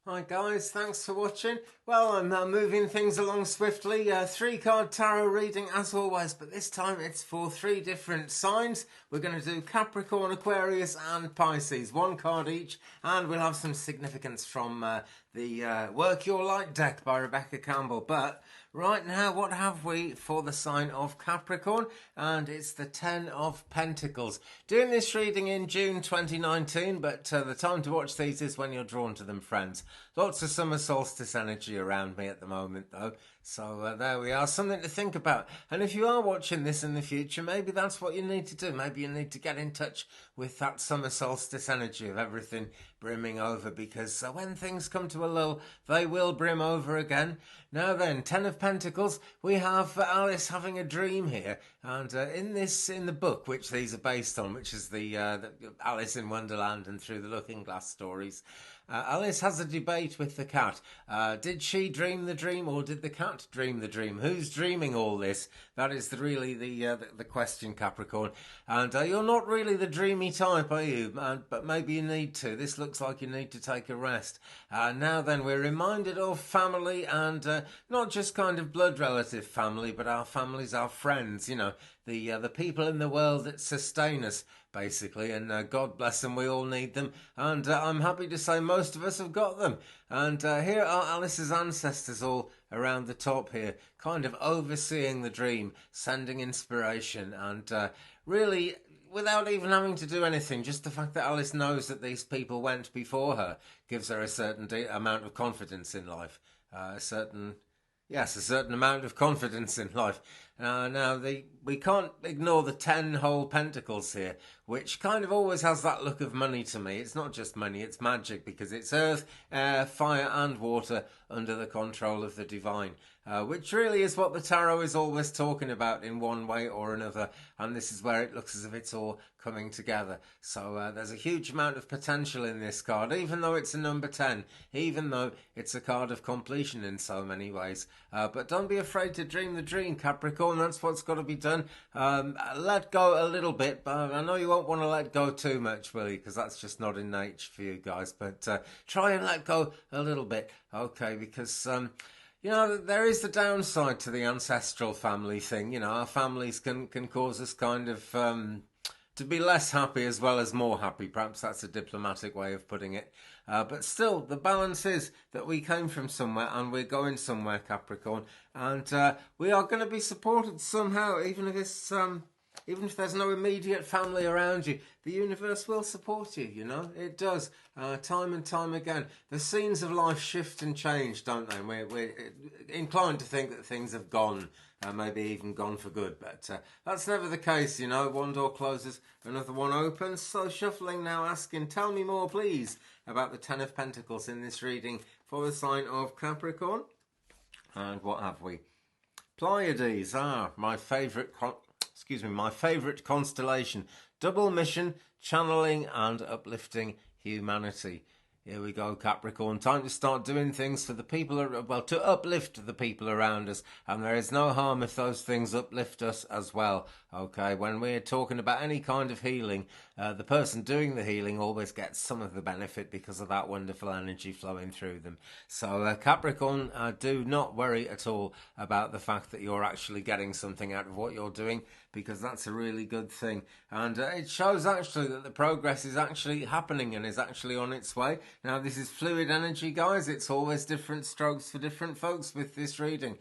Hi guys, thanks for watching. Well, I'm moving things along swiftly. 3-card tarot reading as always, but this time it's for 3 different signs. We're going to do Capricorn, Aquarius and Pisces, 1 card each, and we'll have some significance from the Work Your Light deck by Rebecca Campbell. But right now, what have we for the sign of Capricorn? And it's the 10 of Pentacles. Doing this reading in June 2019, but the time to watch these is when you're drawn to them, friends. Lots of summer solstice energy around me at the moment, though. So there we are, something to think about. And if you are watching this in the future, maybe that's what you need to do. Maybe you need to get in touch with that summer solstice energy of everything brimming over, because when things come to a lull, they will brim over again. Now then, 10 of Pentacles, we have Alice having a dream here. And in the book, which these are based on, which is the Alice in Wonderland and Through the Looking Glass stories, Alice has a debate with the cat. Did she dream the dream, or did the cat dream the dream? Who's dreaming all this? That is really the question, Capricorn. And you're not really the dreamy type, are you? But maybe you need to. This looks like you need to take a rest. Now then, we're reminded of family, and not just kind of blood relative family, but our families, our friends, you know, the people in the world that sustain us, basically, and God bless them, we all need them, and I'm happy to say most of us have got them. And here are Alice's ancestors all around the top here, kind of overseeing the dream, sending inspiration, and really, without even having to do anything, just the fact that Alice knows that these people went before her gives her a certain amount of confidence in life, a certain amount of confidence in life. Now, we can't ignore the 10 whole pentacles here, which kind of always has that look of money to me. It's not just money, it's magic, because it's earth, air, fire and water under the control of the divine, which really is what the tarot is always talking about in one way or another, and this is where it looks as if it's all coming together. So there's a huge amount of potential in this card, even though it's a number 10, even though it's a card of completion in so many ways. But don't be afraid to dream the dream, Capricorn. That's what's got to be done. Let go a little bit, but I know you won't want to let go too much, will you? Because that's just not in nature for you guys. But try and let go a little bit, okay? Because you know, there is the downside to the ancestral family thing. You know, our families can cause us kind of to be less happy as well as more happy. Perhaps that's a diplomatic way of putting it. But still, the balance is that we came from somewhere and we're going somewhere, Capricorn. And we are going to be supported somehow, even if it's even if there's no immediate family around you. The universe will support you, you know, it does, time and time again. The scenes of life shift and change, don't they? We're inclined to think that things have gone, maybe even gone for good, but that's never the case, you know. One door closes, another one opens. So shuffling now, asking, tell me more, please, about the 10 of Pentacles in this reading for the sign of Capricorn. And what have we? Pleiades, my favourite constellation. Double mission, channeling and uplifting humanity. Here we go, Capricorn. Time to start doing things for the people, to uplift the people around us. And there is no harm if those things uplift us as well. Okay, when we're talking about any kind of healing, the person doing the healing always gets some of the benefit because of that wonderful energy flowing through them. So Capricorn, do not worry at all about the fact that you're actually getting something out of what you're doing, because that's a really good thing. And it shows actually that the progress is actually happening and is actually on its way. Now, this is fluid energy, guys. It's always different strokes for different folks with this reading.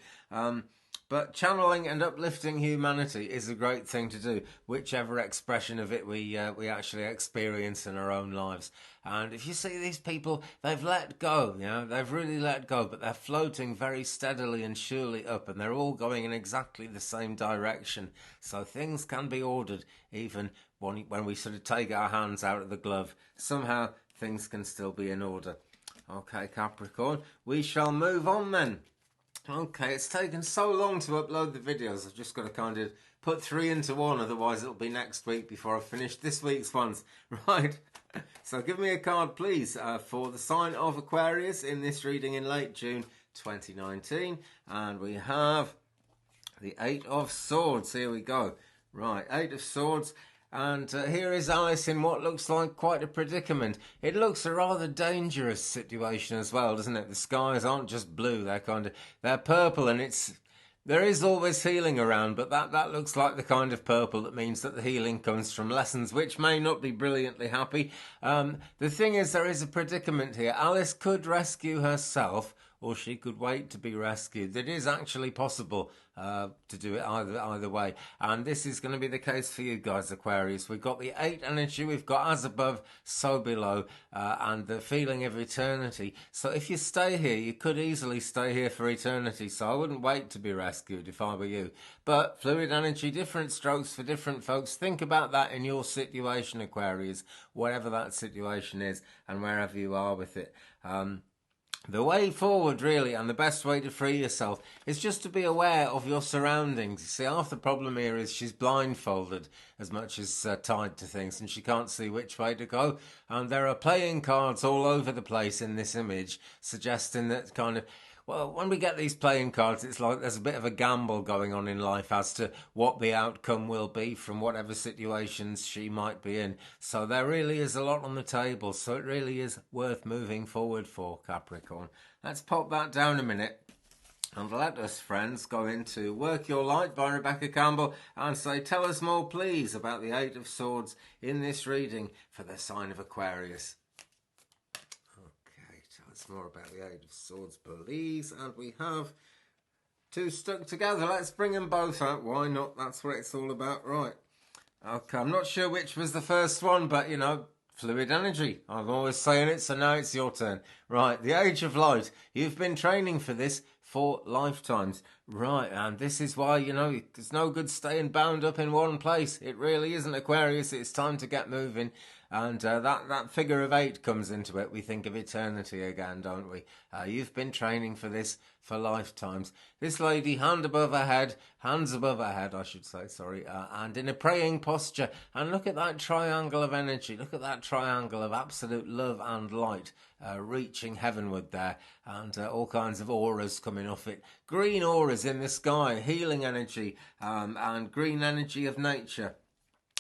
But channeling and uplifting humanity is a great thing to do, whichever expression of it we actually experience in our own lives. And if you see these people, they've let go, you know, they've really let go, but they're floating very steadily and surely up, and they're all going in exactly the same direction. So things can be ordered, even when we sort of take our hands out of the glove. Somehow things can still be in order. Okay, Capricorn, we shall move on then. Okay, it's taken so long to upload the videos. I've just got to kind of put 3 into 1, otherwise it'll be next week before I finish this week's ones. Right, so give me a card, please, for the sign of Aquarius in this reading in late June 2019. And we have the 8 of Swords. Here we go. Right, 8 of Swords. And here is Alice in what looks like quite a predicament. It looks a rather dangerous situation as well, doesn't it? The skies aren't just blue, they're purple, and there is always healing around, but that looks like the kind of purple that means that the healing comes from lessons which may not be brilliantly happy. The thing is, there is a predicament here. Alice could rescue herself, or she could wait to be rescued. It is actually possible to do it either way. And this is going to be the case for you guys, Aquarius. We've got the 8 energy, we've got as above, so below, and the feeling of eternity. So if you stay here, you could easily stay here for eternity. So I wouldn't wait to be rescued if I were you. But fluid energy, different strokes for different folks. Think about that in your situation, Aquarius, whatever that situation is and wherever you are with it. The way forward, really, and the best way to free yourself is just to be aware of your surroundings. You see, half the problem here is she's blindfolded as much as tied to things, and she can't see which way to go. And there are playing cards all over the place in this image, suggesting that well, when we get these playing cards, it's like there's a bit of a gamble going on in life as to what the outcome will be from whatever situations she might be in. So there really is a lot on the table. So it really is worth moving forward for, Capricorn. Let's pop that down a minute. And let us, friends, go into Work Your Light by Rebecca Campbell and say, tell us more, please, about the 8 of Swords in this reading for the sign of Aquarius. More about the 8 of Swords, please. And we have 2 stuck together. Let's bring them both out. Why not? That's what it's all about, right? Okay, I'm not sure which was the first one, but you know, fluid energy. I'm always saying it, so now it's your turn. Right, the Age of Light. You've been training for this for lifetimes. Right, and this is why, you know, it's no good staying bound up in one place. It really isn't, Aquarius. It's time to get moving. And that figure of 8 comes into it. We think of eternity again, don't we? You've been training for this for lifetimes. This lady, hands above her head, I should say, sorry, and in a praying posture. And look at that triangle of energy. Look at that triangle of absolute love and light reaching heavenward there. And all kinds of auras coming off it. Green auras in the sky, healing energy, and green energy of nature.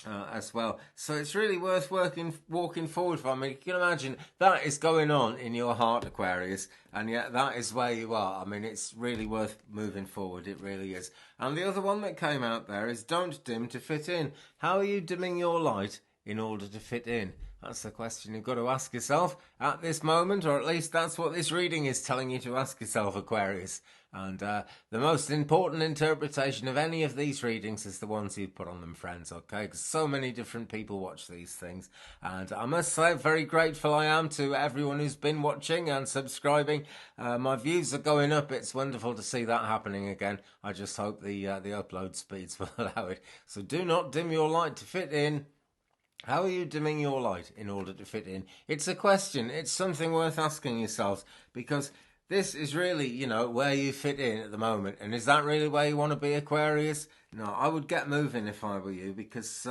As well. So it's really worth walking forward from. I mean, you can imagine that is going on in your heart, Aquarius, and yet that is where you are. I mean, it's really worth moving forward. It really is. And the other one that came out there is don't dim to fit in. How are you dimming your light in order to fit in? That's the question you've got to ask yourself at this moment, or at least that's what this reading is telling you to ask yourself, Aquarius. And the most important interpretation of any of these readings is the ones you put on them, friends, okay? Because so many different people watch these things. And I must say, very grateful I am to everyone who's been watching and subscribing. My views are going up. It's wonderful to see that happening again. I just hope the upload speeds will allow it. So do not dim your light to fit in. How are you dimming your light in order to fit in? It's a question. It's something worth asking yourselves, because this is really, you know, where you fit in at the moment. And is that really where you want to be, Aquarius? No, I would get moving if I were you, because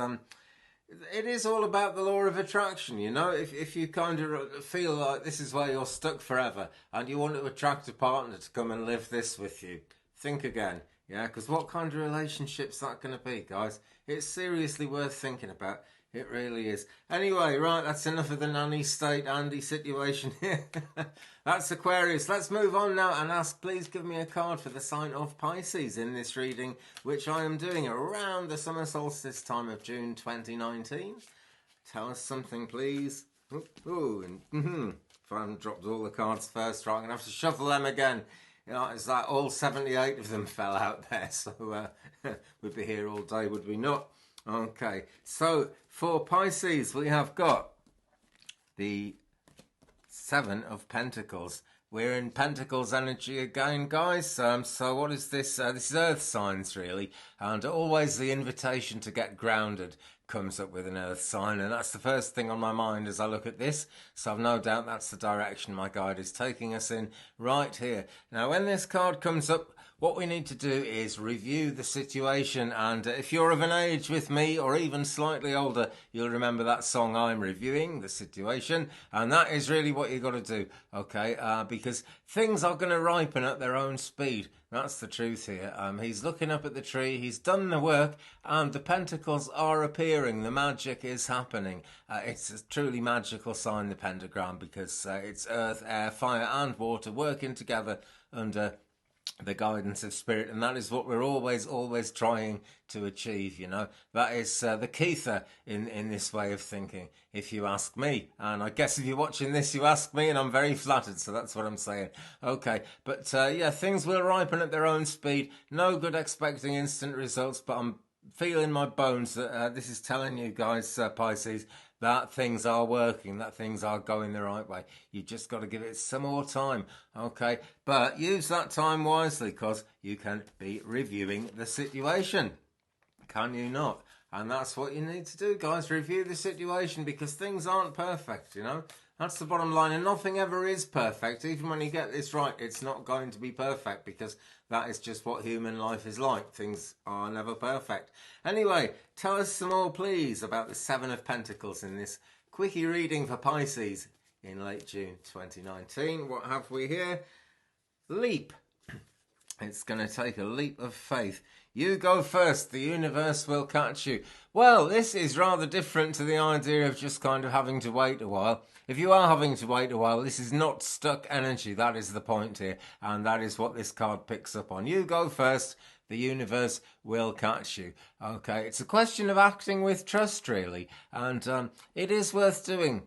it is all about the law of attraction, you know. If you kind of feel like this is where you're stuck forever and you want to attract a partner to come and live this with you, think again. Yeah, because what kind of relationship's that going to be, guys? It's seriously worth thinking about. It really is. Anyway, right, that's enough of the nanny state Andy situation here. That's Aquarius. Let's move on now and ask, please give me a card for the sign of Pisces in this reading, which I am doing around the summer solstice time of June 2019. Tell us something, please. Ooh, and if I haven't dropped all the cards first, right, I'm going to have to shuffle them again. You know, it's like all 78 of them fell out there, so we'd be here all day, would we not? Okay, so for Pisces, we have got the 7 of Pentacles. We're in Pentacles energy again, guys. So what is this? This is Earth signs, really. And always the invitation to get grounded comes up with an Earth sign. And that's the first thing on my mind as I look at this. So I've no doubt that's the direction my guide is taking us in right here. Now, when this card comes up, what we need to do is review the situation, and if you're of an age with me or even slightly older, you'll remember that song, I'm reviewing the situation, and that is really what you've got to do, okay? because things are going to ripen at their own speed. That's the truth here. He's looking up at the tree, he's done the work, and the pentacles are appearing. The magic is happening. It's a truly magical sign, the pentagram, because it's earth, air, fire and water working together under the guidance of spirit, and that is what we're always trying to achieve. You know, that is the Keitha in this way of thinking, if you ask me. And I guess if you're watching this, you ask me, and I'm very flattered, so that's what I'm saying. Okay, but yeah, things will ripen at their own speed. No good expecting instant results, but I'm feeling my bones that this is telling you guys, Pisces, that things are working, that things are going the right way. You just got to give it some more time, okay? But use that time wisely, because you can be reviewing the situation. Can you not? And that's what you need to do, guys. Review the situation, because things aren't perfect, you know? That's the bottom line, and nothing ever is perfect. Even when you get this right, it's not going to be perfect, because that is just what human life is like. Things are never perfect. Anyway, tell us some more, please, about the Seven of Pentacles in this quickie reading for Pisces in late June 2019. What have we here? Leap. It's going to take a leap of faith. You go first, the universe will catch you. Well, this is rather different to the idea of just kind of having to wait a while. If you are having to wait a while, this is not stuck energy. That is the point here, and that is what this card picks up on. You go first, the universe will catch you. Okay, it's a question of acting with trust, really, and it is worth doing.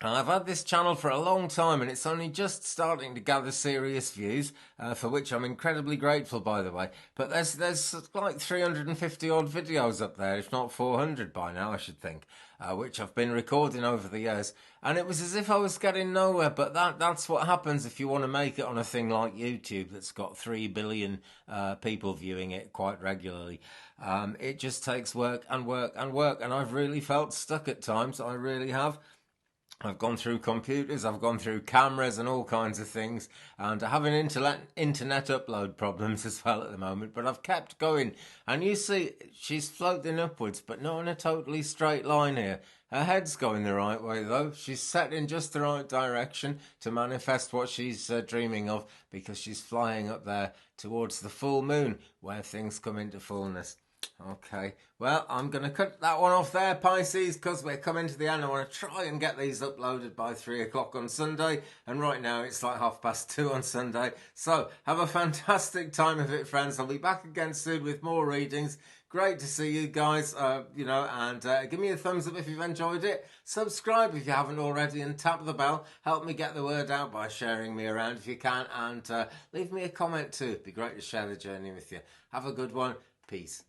I've had this channel for a long time, and it's only just starting to gather serious views, for which I'm incredibly grateful, by the way. But there's like 350 odd videos up there, if not 400 by now, I should think, which I've been recording over the years. And it was as if I was getting nowhere, but that's what happens if you want to make it on a thing like YouTube that's got 3 billion people viewing it quite regularly. It just takes work and work and work, and I've really felt stuck at times. I really have. I've gone through computers, I've gone through cameras and all kinds of things, and I have an internet upload problems as well at the moment, but I've kept going. And you see, she's floating upwards, but not in a totally straight line here. Her head's going the right way, though. She's set in just the right direction to manifest what she's dreaming of, because she's flying up there towards the full moon, where things come into fullness. Okay, well, I'm going to cut that one off there, Pisces, because we're coming to the end. I want to try and get these uploaded by 3 o'clock on Sunday, and right now it's like 2:30 on Sunday. So have a fantastic time of it, friends. I'll be back again soon with more readings. Great to see you guys, you know, and give me a thumbs up if you've enjoyed it. Subscribe if you haven't already, and tap the bell. Help me get the word out by sharing me around if you can, and leave me a comment too. It'd be great to share the journey with you. Have a good one. Peace.